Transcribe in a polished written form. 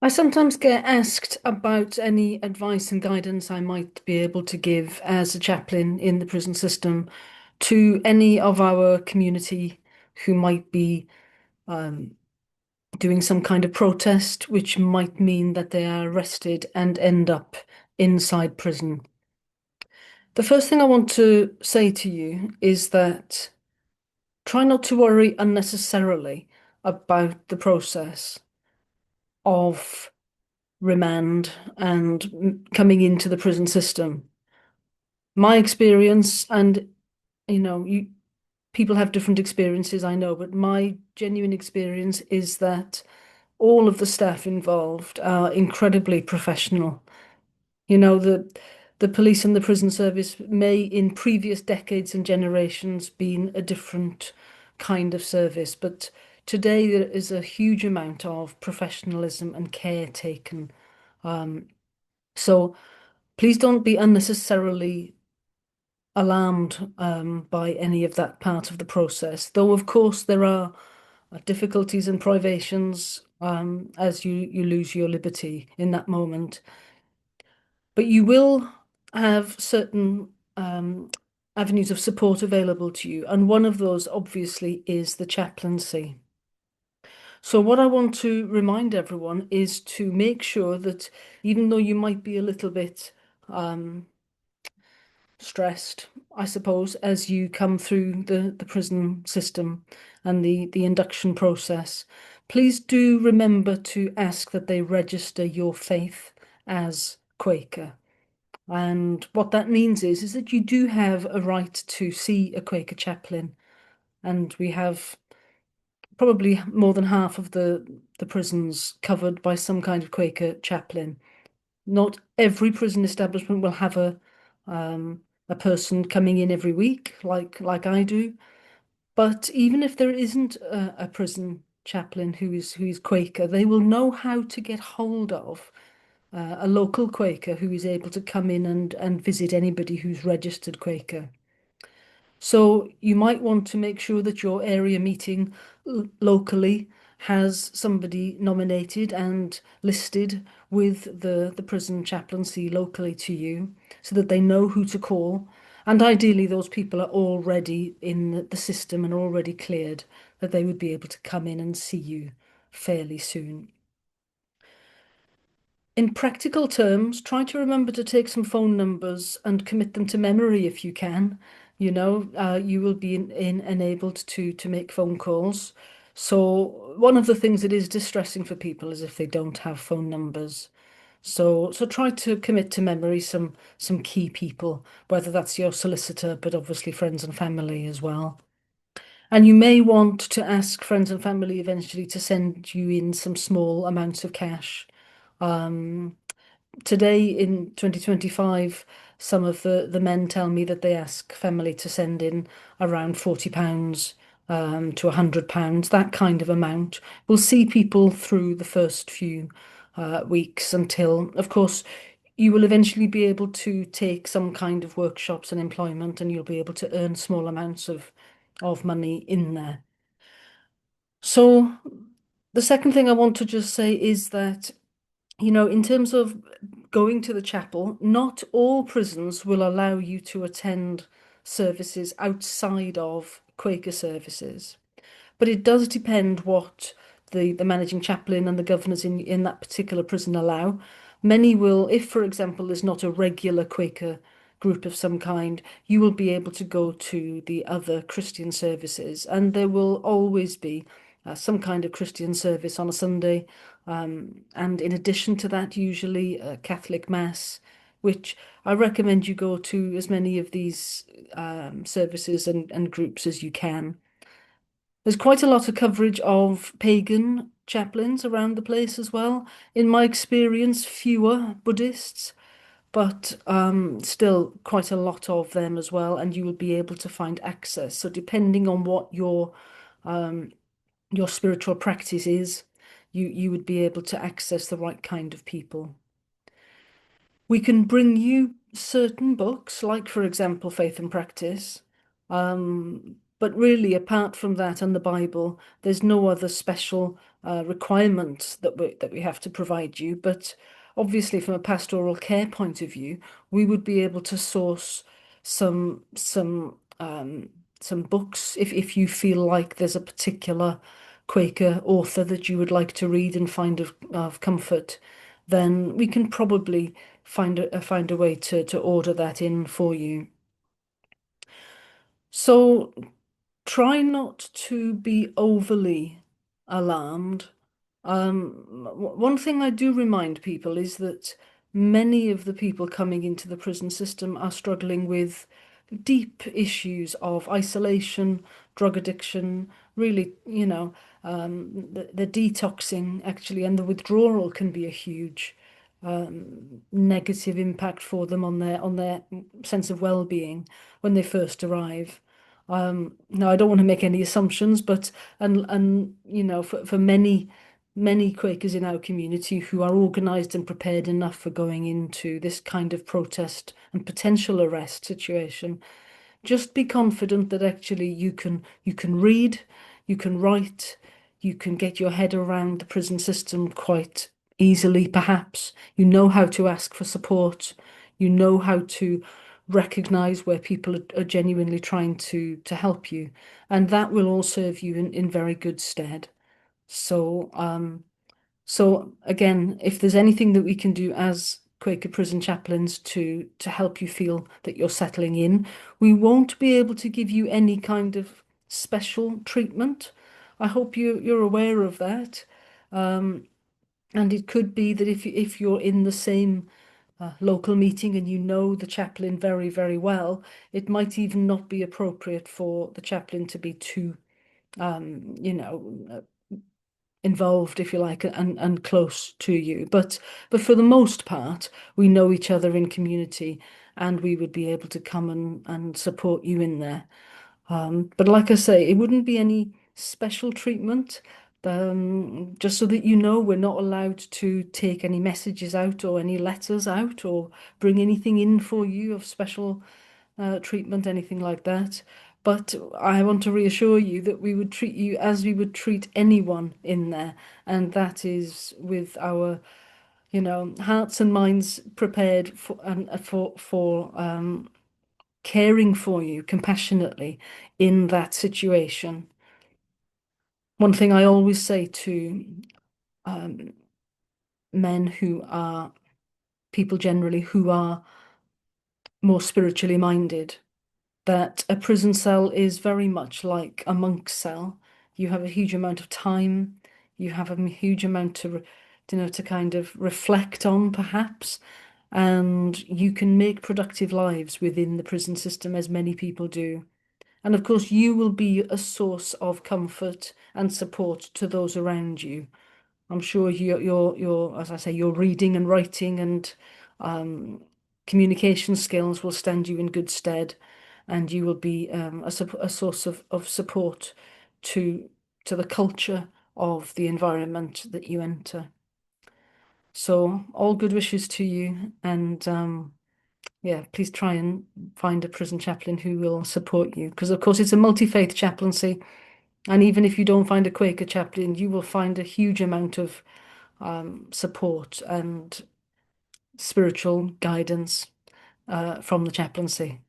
I sometimes get asked about any advice and guidance I might be able to give as a chaplain in the prison system to any of our community who might be um, doing some kind of protest, which might mean that they are arrested and end up inside prison. The first thing I want to say to you is that try not to worry unnecessarily about the process of remand and coming into the prison system. My experience, and people have different experiences, I know, but my genuine experience is that all of the staff involved are incredibly professional. The police and the prison service may, in previous decades and generations, been a different kind of service, but today there is a huge amount of professionalism and care taken. So please don't be unnecessarily alarmed by any of that part of the process. Though, of course, there are difficulties and privations as you lose your liberty in that moment. But you will have certain avenues of support available to you. And one of those, obviously, is the chaplaincy. So, what I want to remind everyone is to make sure that even though you might be a little bit um, stressed, I suppose, as you come through the prison system and the induction process, please do remember to ask that they register your faith as Quaker. And what that means is that you do have a right to see a Quaker chaplain. And we have probably more than half of the prisons covered by some kind of Quaker chaplain. Not every prison establishment will have a person coming in every week, like I do. But even if there isn't a prison chaplain who is Quaker, they will know how to get hold of a local Quaker who is able to come in and visit anybody who's registered Quaker. So you might want to make sure that your area meeting locally has somebody nominated and listed with the prison chaplaincy locally to you so that they know who to call. And ideally, those people are already in the system and already cleared, that they would be able to come in and see you fairly soon. In practical terms, try to remember to take some phone numbers and commit them to memory if you can. You will be enabled to make phone calls. So one of the things that is distressing for people is if they don't have phone numbers. So try to commit to memory some key people, whether that's your solicitor, but obviously friends and family as well. And you may want to ask friends and family eventually to send you in some small amounts of cash. Um, Today in 2025, some of the men tell me that they ask family to send in around £40 to £100, that kind of amount. We'll see people through the first few weeks until, of course, you will eventually be able to take some kind of workshops and employment, and you'll be able to earn small amounts of money in there. So the second thing I want to just say is that in terms of going to the chapel, not all prisons will allow you to attend services outside of Quaker services. But it does depend what the managing chaplain and the governors in that particular prison allow. Many will, if, for example, there's not a regular Quaker group of some kind, you will be able to go to the other Christian services, and there will always be some kind of Christian service on a Sunday. And in addition to that, usually a Catholic Mass, which I recommend you go to as many of these services and groups as you can. There's quite a lot of coverage of pagan chaplains around the place as well. In my experience, fewer Buddhists, but still quite a lot of them as well, and you will be able to find access. So depending on what your spiritual practice is, you would be able to access the right kind of people. We can bring you certain books, like, for example, Faith and Practice. But really, apart from that and the Bible, there's no other special requirement that we have to provide you. But obviously, from a pastoral care point of view, we would be able to source some books if you feel like there's a particular Quaker author that you would like to read and find of comfort, then we can probably find a way to order that in for you. So try not to be overly alarmed. One thing I do remind people is that many of the people coming into the prison system are struggling with deep issues of isolation, drug addiction, really, the detoxing actually, and the withdrawal can be a huge negative impact for them on their sense of well-being when they first arrive. Now, I don't want to make any assumptions, but for many Quakers in our community who are organised and prepared enough for going into this kind of protest and potential arrest situation, just be confident that actually you can read, you can write, you can get your head around the prison system quite easily, perhaps. You know how to ask for support. You know how to recognize where people are genuinely trying to help you. And that will all serve you in very good stead. So, so again, if there's anything that we can do as Quaker prison chaplains to help you feel that you're settling in, we won't be able to give you any kind of special treatment. I hope you're aware of that. Um, and it could be that if you're in the same local meeting and you know the chaplain very, very well, it might even not be appropriate for the chaplain to be too, involved, if you like, and close to you. But for the most part, we know each other in community, and we would be able to come and support you in there. But like I say, it wouldn't be any special treatment. Just so that you know, we're not allowed to take any messages out or any letters out or bring anything in for you of special treatment, anything like that. But I want to reassure you that we would treat you as we would treat anyone in there, and that is with our, hearts and minds prepared for and for caring for you compassionately in that situation. One thing I always say to um, men who are people generally who are more spiritually minded, that a prison cell is very much like a monk's cell. You have a huge amount of time, you have a huge amount to kind of reflect on, perhaps, and you can make productive lives within the prison system, as many people do. And of course, you will be a source of comfort and support to those around you. I'm sure as I say, your reading and writing and um, communication skills will stand you in good stead, and you will be a source of support to to the culture of the environment that you enter. So all good wishes to you, and yeah, please try and find a prison chaplain who will support you, because of course it's a multi-faith chaplaincy, and even if you don't find a Quaker chaplain, you will find a huge amount of support and spiritual guidance from the chaplaincy.